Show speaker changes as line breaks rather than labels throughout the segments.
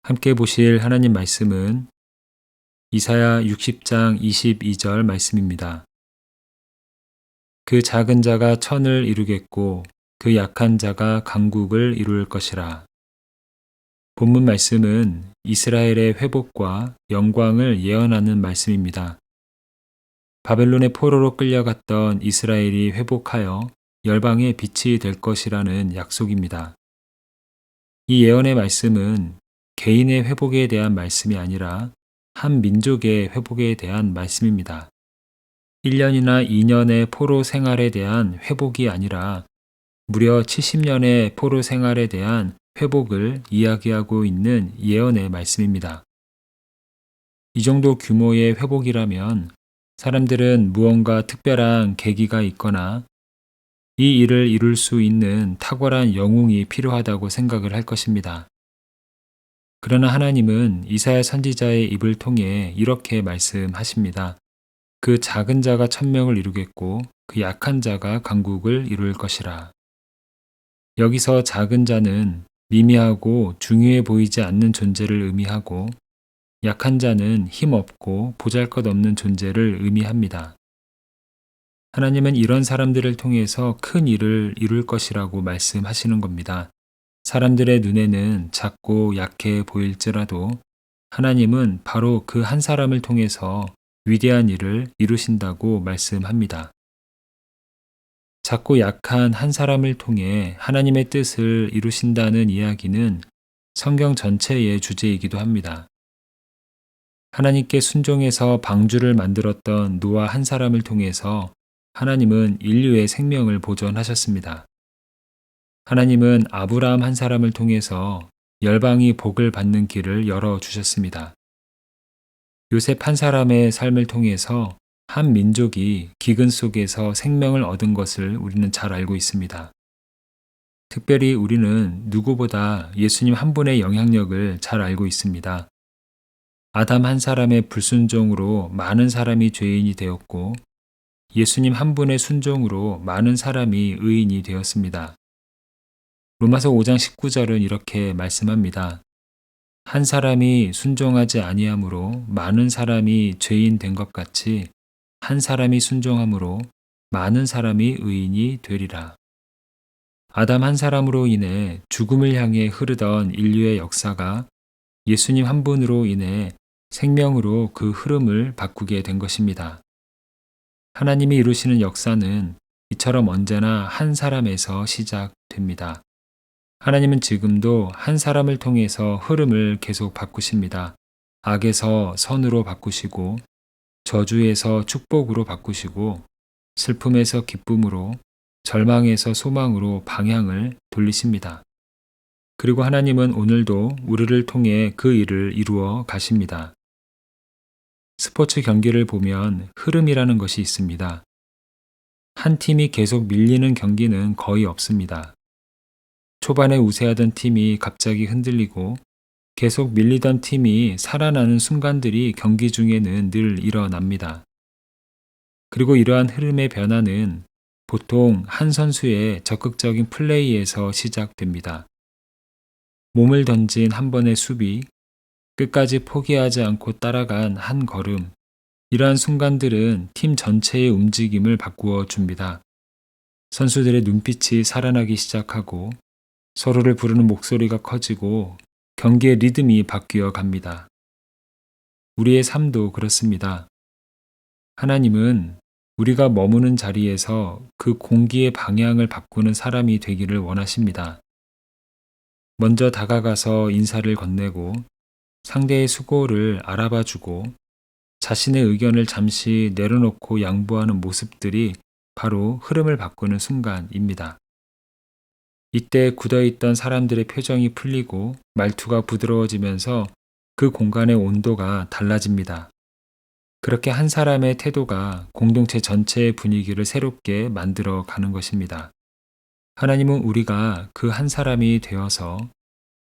함께 보실 하나님 말씀은 이사야 60장 22절 말씀입니다. 그 작은 자가 천을 이루겠고 그 약한 자가 강국을 이룰 것이라. 본문 말씀은 이스라엘의 회복과 영광을 예언하는 말씀입니다. 바벨론의 포로로 끌려갔던 이스라엘이 회복하여 열방의 빛이 될 것이라는 약속입니다. 이 예언의 말씀은 개인의 회복에 대한 말씀이 아니라 한 민족의 회복에 대한 말씀입니다. 1년이나 2년의 포로 생활에 대한 회복이 아니라 무려 70년의 포로 생활에 대한 회복을 이야기하고 있는 예언의 말씀입니다. 이 정도 규모의 회복이라면 사람들은 무언가 특별한 계기가 있거나 이 일을 이룰 수 있는 탁월한 영웅이 필요하다고 생각을 할 것입니다. 그러나 하나님은 이사야 선지자의 입을 통해 이렇게 말씀하십니다. 그 작은 자가 천명을 이루겠고 그 약한 자가 강국을 이룰 것이라. 여기서 작은 자는 미미하고 중요해 보이지 않는 존재를 의미하고 약한 자는 힘없고 보잘것없는 존재를 의미합니다. 하나님은 이런 사람들을 통해서 큰 일을 이룰 것이라고 말씀하시는 겁니다. 사람들의 눈에는 작고 약해 보일지라도 하나님은 바로 그 한 사람을 통해서 위대한 일을 이루신다고 말씀합니다. 작고 약한 한 사람을 통해 하나님의 뜻을 이루신다는 이야기는 성경 전체의 주제이기도 합니다. 하나님께 순종해서 방주를 만들었던 노아 한 사람을 통해서 하나님은 인류의 생명을 보존하셨습니다. 하나님은 아브라함 한 사람을 통해서 열방이 복을 받는 길을 열어주셨습니다. 요셉 한 사람의 삶을 통해서 한 민족이 기근 속에서 생명을 얻은 것을 우리는 잘 알고 있습니다. 특별히 우리는 누구보다 예수님 한 분의 영향력을 잘 알고 있습니다. 아담 한 사람의 불순종으로 많은 사람이 죄인이 되었고 예수님 한 분의 순종으로 많은 사람이 의인이 되었습니다. 로마서 5장 19절은 이렇게 말씀합니다. 한 사람이 순종하지 아니함으로 많은 사람이 죄인 된 것 같이 한 사람이 순종함으로 많은 사람이 의인이 되리라. 아담 한 사람으로 인해 죽음을 향해 흐르던 인류의 역사가 예수님 한 분으로 인해 생명으로 그 흐름을 바꾸게 된 것입니다. 하나님이 이루시는 역사는 이처럼 언제나 한 사람에서 시작됩니다. 하나님은 지금도 한 사람을 통해서 흐름을 계속 바꾸십니다. 악에서 선으로 바꾸시고 저주에서 축복으로 바꾸시고 슬픔에서 기쁨으로 절망에서 소망으로 방향을 돌리십니다. 그리고 하나님은 오늘도 우리를 통해 그 일을 이루어 가십니다. 스포츠 경기를 보면 흐름이라는 것이 있습니다. 한 팀이 계속 밀리는 경기는 거의 없습니다. 초반에 우세하던 팀이 갑자기 흔들리고 계속 밀리던 팀이 살아나는 순간들이 경기 중에는 늘 일어납니다. 그리고 이러한 흐름의 변화는 보통 한 선수의 적극적인 플레이에서 시작됩니다. 몸을 던진 한 번의 수비, 끝까지 포기하지 않고 따라간 한 걸음, 이러한 순간들은 팀 전체의 움직임을 바꾸어 줍니다. 선수들의 눈빛이 살아나기 시작하고 서로를 부르는 목소리가 커지고 경기의 리듬이 바뀌어 갑니다. 우리의 삶도 그렇습니다. 하나님은 우리가 머무는 자리에서 그 공기의 방향을 바꾸는 사람이 되기를 원하십니다. 먼저 다가가서 인사를 건네고 상대의 수고를 알아봐주고 자신의 의견을 잠시 내려놓고 양보하는 모습들이 바로 흐름을 바꾸는 순간입니다. 이때 굳어있던 사람들의 표정이 풀리고 말투가 부드러워지면서 그 공간의 온도가 달라집니다. 그렇게 한 사람의 태도가 공동체 전체의 분위기를 새롭게 만들어 가는 것입니다. 하나님은 우리가 그 한 사람이 되어서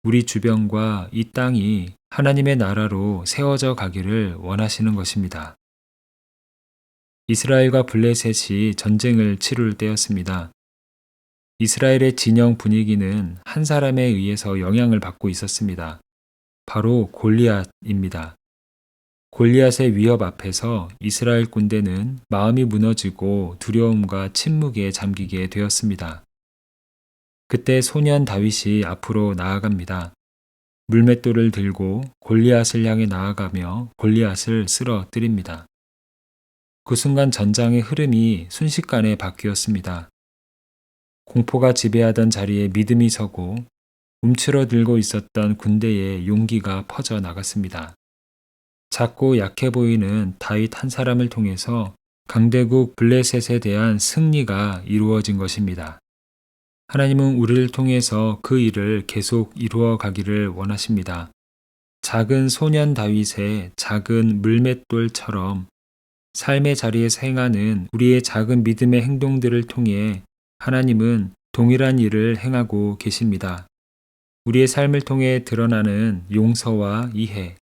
우리 주변과 이 땅이 하나님의 나라로 세워져 가기를 원하시는 것입니다. 이스라엘과 블레셋이 전쟁을 치룰 때였습니다. 이스라엘의 진영 분위기는 한 사람에 의해서 영향을 받고 있었습니다. 바로 골리앗입니다. 골리앗의 위협 앞에서 이스라엘 군대는 마음이 무너지고 두려움과 침묵에 잠기게 되었습니다. 그때 소년 다윗이 앞으로 나아갑니다. 물맷돌을 들고 골리앗을 향해 나아가며 골리앗을 쓰러뜨립니다. 그 순간 전장의 흐름이 순식간에 바뀌었습니다. 공포가 지배하던 자리에 믿음이 서고 움츠러들고 있었던 군대의 용기가 퍼져 나갔습니다. 작고 약해 보이는 다윗 한 사람을 통해서 강대국 블레셋에 대한 승리가 이루어진 것입니다. 하나님은 우리를 통해서 그 일을 계속 이루어 가기를 원하십니다. 작은 소년 다윗의 작은 물맷돌처럼 삶의 자리에서 행하는 우리의 작은 믿음의 행동들을 통해 하나님은 동일한 일을 행하고 계십니다. 우리의 삶을 통해 드러나는 용서와 이해,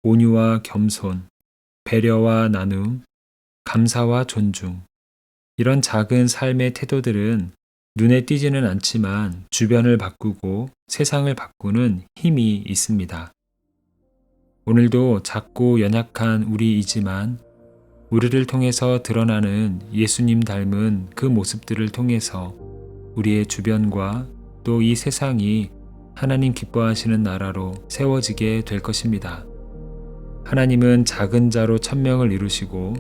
온유와 겸손, 배려와 나눔, 감사와 존중. 이런 작은 삶의 태도들은 눈에 띄지는 않지만 주변을 바꾸고 세상을 바꾸는 힘이 있습니다. 오늘도 작고 연약한 우리이지만 우리를 통해서 드러나는 예수님 닮은 그 모습들을 통해서 우리의 주변과 또 이 세상이 하나님 기뻐하시는 나라로 세워지게 될 것입니다. 하나님은 작은 자로 천명을 이루시고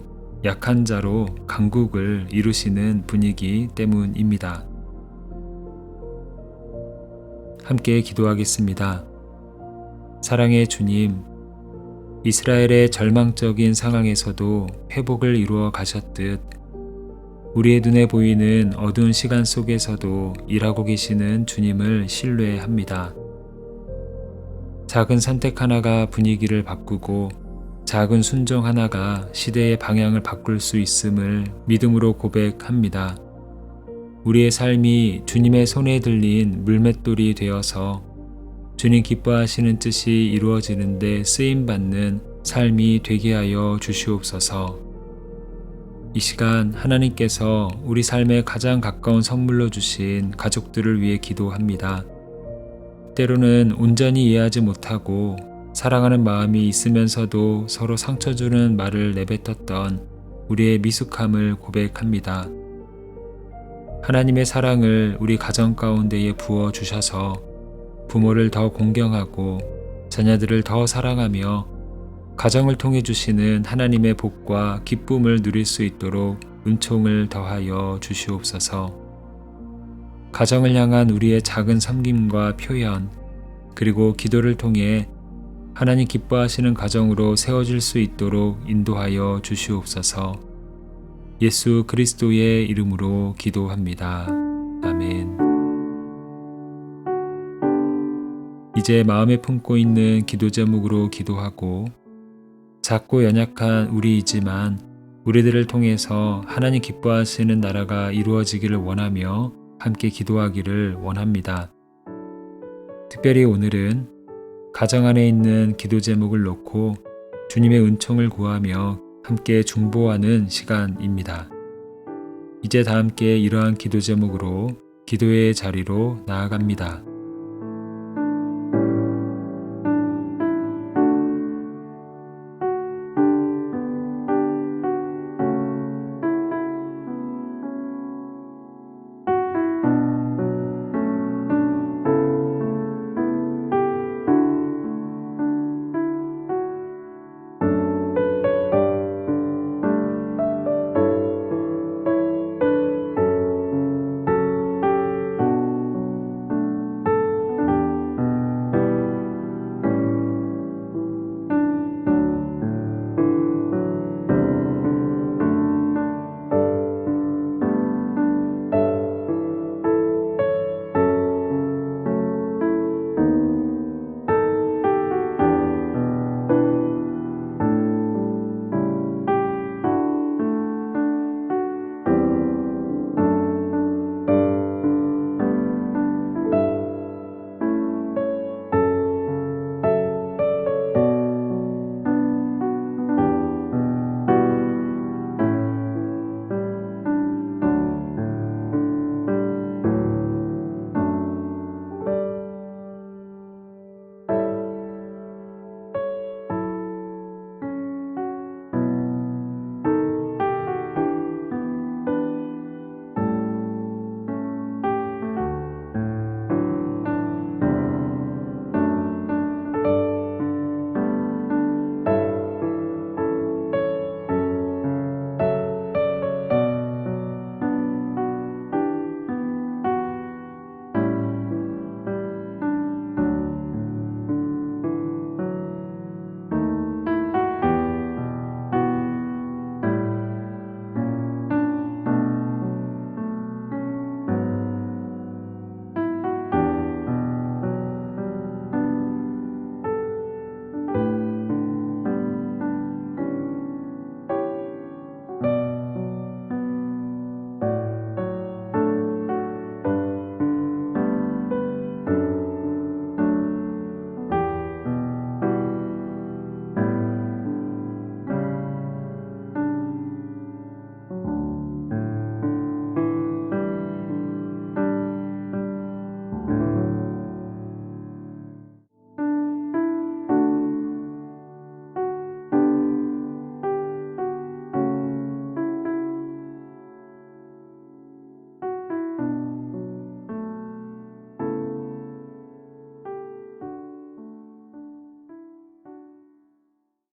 약한 자로 강국을 이루시는 분이기 때문입니다. 함께 기도하겠습니다. 사랑의 주님, 이스라엘의 절망적인 상황에서도 회복을 이루어 가셨듯 우리의 눈에 보이는 어두운 시간 속에서도 일하고 계시는 주님을 신뢰합니다. 작은 선택 하나가 분위기를 바꾸고 작은 순종 하나가 시대의 방향을 바꿀 수 있음을 믿음으로 고백합니다. 우리의 삶이 주님의 손에 들린 물맷돌이 되어서 주님 기뻐하시는 뜻이 이루어지는데 쓰임받는 삶이 되게 하여 주시옵소서. 이 시간 하나님께서 우리 삶에 가장 가까운 선물로 주신 가족들을 위해 기도합니다. 때로는 온전히 이해하지 못하고 사랑하는 마음이 있으면서도 서로 상처 주는 말을 내뱉었던 우리의 미숙함을 고백합니다. 하나님의 사랑을 우리 가정 가운데에 부어 주셔서 부모를 더 공경하고 자녀들을 더 사랑하며 가정을 통해 주시는 하나님의 복과 기쁨을 누릴 수 있도록 은총을 더하여 주시옵소서. 가정을 향한 우리의 작은 섬김과 표현, 그리고 기도를 통해 하나님 기뻐하시는 가정으로 세워질 수 있도록 인도하여 주시옵소서. 예수 그리스도의 이름으로 기도합니다. 아멘. 이제 마음에 품고 있는 기도 제목으로 기도하고 작고 연약한 우리이지만 우리들을 통해서 하나님 기뻐하시는 나라가 이루어지기를 원하며 함께 기도하기를 원합니다. 특별히 오늘은 가정 안에 있는 기도 제목을 놓고 주님의 은총을 구하며 함께 중보하는 시간입니다. 이제 다 함께 이러한 기도 제목으로 기도의 자리로 나아갑니다.